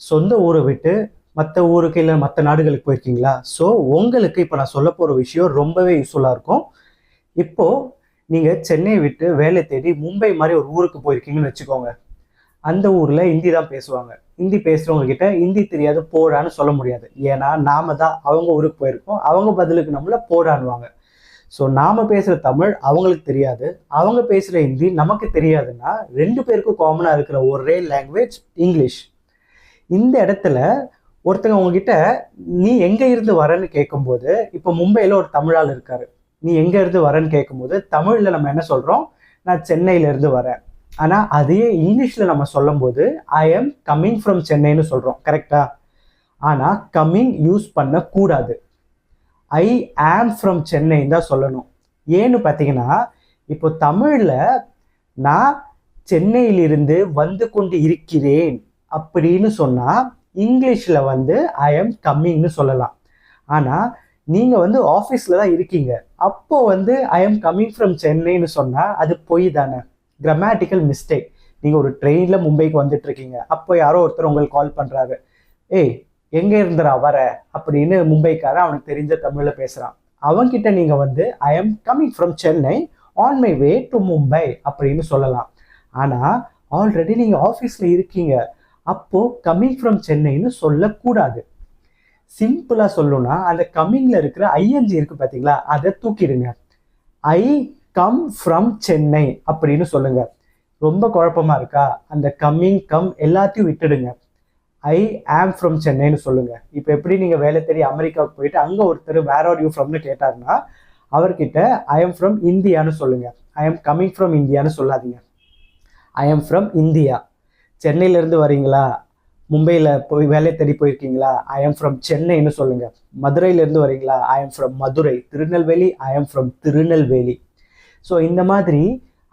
சொந்த ஊரை விட்டு மற்ற ஊருக்கு இல்லை மற்ற நாடுகளுக்கு போயிருக்கீங்களா? ஸோ உங்களுக்கு இப்போ நான் சொல்ல போகிற விஷயம் ரொம்பவே யூஸ்ஃபுல்லாக இருக்கும். இப்போது நீங்கள் சென்னையை விட்டு வேலை தேடி மும்பை மாதிரி ஒரு ஊருக்கு போயிருக்கீங்கன்னு வச்சுக்கோங்க. அந்த ஊரில் ஹிந்தி தான் பேசுவாங்க. ஹிந்தி பேசுகிறவங்க கிட்ட ஹிந்தி தெரியாது போடான்னு சொல்ல முடியாது. ஏன்னா நாம தான் அவங்க ஊருக்கு போயிருக்கோம், அவங்க பதிலுக்கு நம்மள போடான்னுவாங்க. ஸோ நாம் பேசுகிற தமிழ் அவங்களுக்கு தெரியாது, அவங்க பேசுகிற ஹிந்தி நமக்கு தெரியாதுன்னா 2 பேருக்கும் காமனாக இருக்கிற ஒரே லாங்குவேஜ் இங்கிலீஷ். இந்த இடத்துல ஒருத்தங்க உங்ககிட்ட நீ எங்கே இருந்து வரேன்னு கேட்கும்போது, இப்போ மும்பையில் ஒரு தமிழால் இருக்காரு, நீ எங்கே இருந்து வரேன்னு கேட்கும்போது தமிழில் நம்ம என்ன சொல்கிறோம்? நான் சென்னையிலேருந்து வரேன். ஆனால் அதே இங்கிலீஷில் நம்ம சொல்லும்போது ஐ எம் கம்மிங் ஃப்ரம் சென்னைன்னு சொல்கிறோம், கரெக்டா? ஆனால் கம்மிங் யூஸ் பண்ணக்கூடாது. ஐ ஆம் ஃப்ரம் சென்னைன்னு தான் சொல்லணும். ஏன்னு பார்த்தீங்கன்னா, இப்போ தமிழில் நான் சென்னையிலிருந்து வந்து கொண்டு இருக்கிறேன் அப்படின்னு சொன்னால் இங்கிலீஷில் வந்து ஐ எம் கம்மிங்னு சொல்லலாம். ஆனால் நீங்கள் வந்து ஆஃபீஸில் தான் இருக்கீங்க, அப்போ வந்து ஐ எம் கம்மிங் ஃப்ரம் சென்னைன்னு சொன்னால் அது பொய் தானே, கிராமட்டிக்கல் மிஸ்டேக். நீங்கள் ஒரு ட்ரெயினில் மும்பைக்கு வந்துட்டு இருக்கீங்க, அப்போ யாரோ ஒருத்தர் உங்களுக்கு கால் பண்ணுறாரு, ஏய் எங்கே இருந்துடா வர அப்படின்னு மும்பைக்காரன் அவனுக்கு தெரிஞ்ச தமிழில் பேசுகிறான். அவன்கிட்ட நீங்கள் வந்து I am coming from Chennai on my way to Mumbai அப்படின்னு சொல்லலாம். ஆனால் ஆல்ரெடி நீங்கள் ஆஃபீஸில் இருக்கீங்க, அப்போது கம்மிங் ஃப்ரம் சென்னைன்னு சொல்லக்கூடாது. சிம்பிளாக சொல்லணும்னா அந்த கம்மிங்கில் இருக்கிற ஐஎன்ஜி இருக்குது பார்த்தீங்களா, அதை தூக்கிடுங்க. ஐ கம் ஃப்ரம் சென்னை அப்படின்னு சொல்லுங்க. ரொம்ப குழப்பமா இருக்கா? அந்த கம்மிங் கம் எல்லாத்தையும் விட்டுடுங்க. ஐ ஆம் ஃப்ரம் சென்னைன்னு சொல்லுங்க. இப்போ எப்படி நீங்கள் வேலை தேடி அமெரிக்காவுக்கு போயிட்டு அங்கே ஒருத்தர் வேர் ஆர் யூ ஃப்ரம்னு கேட்டாருன்னா அவர்கிட்ட ஐ எம் ஃப்ரம் இந்தியான்னு சொல்லுங்க. ஐ எம் கம்மிங் ஃப்ரம் இந்தியான்னு சொல்லாதீங்க. I am from India. சென்னையிலேருந்து வரீங்களா, மும்பையில் போய் வேலை தேடி போயிருக்கீங்களா, ஐ எம் ஃப்ரம் சென்னைன்னு சொல்லுங்க. மதுரையிலேருந்து வரீங்களா, I am from Madurai. Tirunelveli, I am from Tirunelveli. So இந்த மாதிரி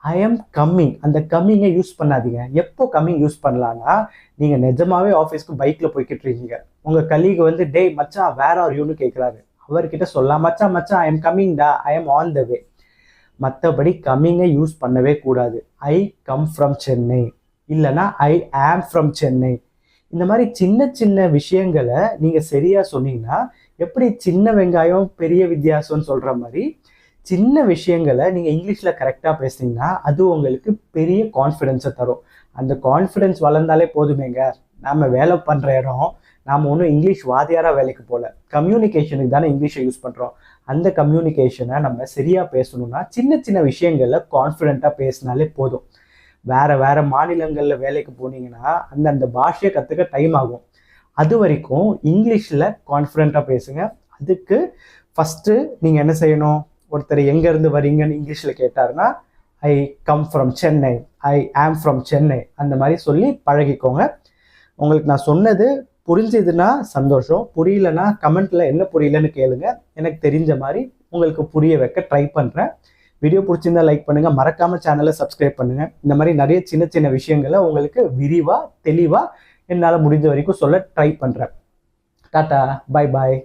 ஐ எம் கம்மிங், அந்த கம்மிங்கை யூஸ் பண்ணாதீங்க. எப்போ கம்மிங் யூஸ் பண்ணலான்னா, நீங்கள் நிஜமாவே ஆஃபீஸ்க்கு பைக்கில் போய்கிட்டு இருக்கீங்க, உங்கள் கலீக் வந்து டே மச்சான் வேர் ஆர் யூன்னு கேட்குறாரு, அவர்கிட்ட சொல்லலாம் மச்சான் மச்சான் ஐ எம் கம்மிங் டா, ஐ எம் ஆன் த வே. மற்றபடி கம்மிங்கை யூஸ் பண்ணவே கூடாது. ஐ கம் ஃப்ரம் சென்னை இல்லைன்னா ஐ ஆம் ஃப்ரம் சென்னை. இந்த மாதிரி சின்ன சின்ன விஷயங்களை நீங்கள் சரியாக சொன்னீங்கன்னா, எப்படி சின்ன வெங்காயம் பெரிய வித்தியாசம்னு சொல்கிற மாதிரி சின்ன விஷயங்களை நீங்கள் இங்கிலீஷில் கரெக்டாக பேசுனீங்கன்னா அது உங்களுக்கு பெரிய கான்ஃபிடென்ஸை தரும். அந்த கான்ஃபிடென்ஸ் வளர்ந்தாலே போதுமேங்க. நாம் வேலை பண்ணுற இடம் நாம் ஒன்றும் இங்கிலீஷ் வாதியாராக வேலைக்கு போகல, கம்யூனிகேஷனுக்கு தானே இங்கிலீஷை யூஸ் பண்ணுறோம். அந்த கம்யூனிகேஷனை நம்ம சரியாக பேசணும்னா சின்ன சின்ன விஷயங்களில் கான்ஃபிடென்ட்டாக பேசினாலே போதும். வேறு மாநிலங்களில் வேலைக்கு போனீங்கன்னா அந்த பாஷையை கற்றுக்க டைம் ஆகும். அது வரைக்கும் இங்கிலீஷில் கான்ஃபிடென்ட்டாக பேசுங்க. அதுக்கு ஃபஸ்ட்டு நீங்கள் என்ன செய்யணும்? ஒருத்தர் எங்கேருந்து வரீங்கன்னு இங்கிலீஷில் கேட்டாருன்னா I come from Chennai, I am from Chennai, அந்த மாதிரி சொல்லி பழகிக்கோங்க. உங்களுக்கு நான் சொன்னது புரிஞ்சுதுன்னா சந்தோஷம், புரியலன்னா கமெண்ட்டில் என்ன புரியலன்னு கேளுங்க. எனக்கு தெரிஞ்ச மாதிரி உங்களுக்கு புரிய வைக்க ட்ரை பண்ணுறேன். வீடியோ பிடிச்சிருந்தா லைக் பண்ணுங்கள், மறக்காமல் சேனலை சப்ஸ்கிரைப் பண்ணுங்கள். இந்த மாதிரி நிறைய சின்ன சின்ன விஷயங்களை உங்களுக்கு விரிவாக தெளிவாக என்னால் முடிஞ்ச வரைக்கும் சொல்ல ட்ரை பண்ணுறேன். Tata, bye bye.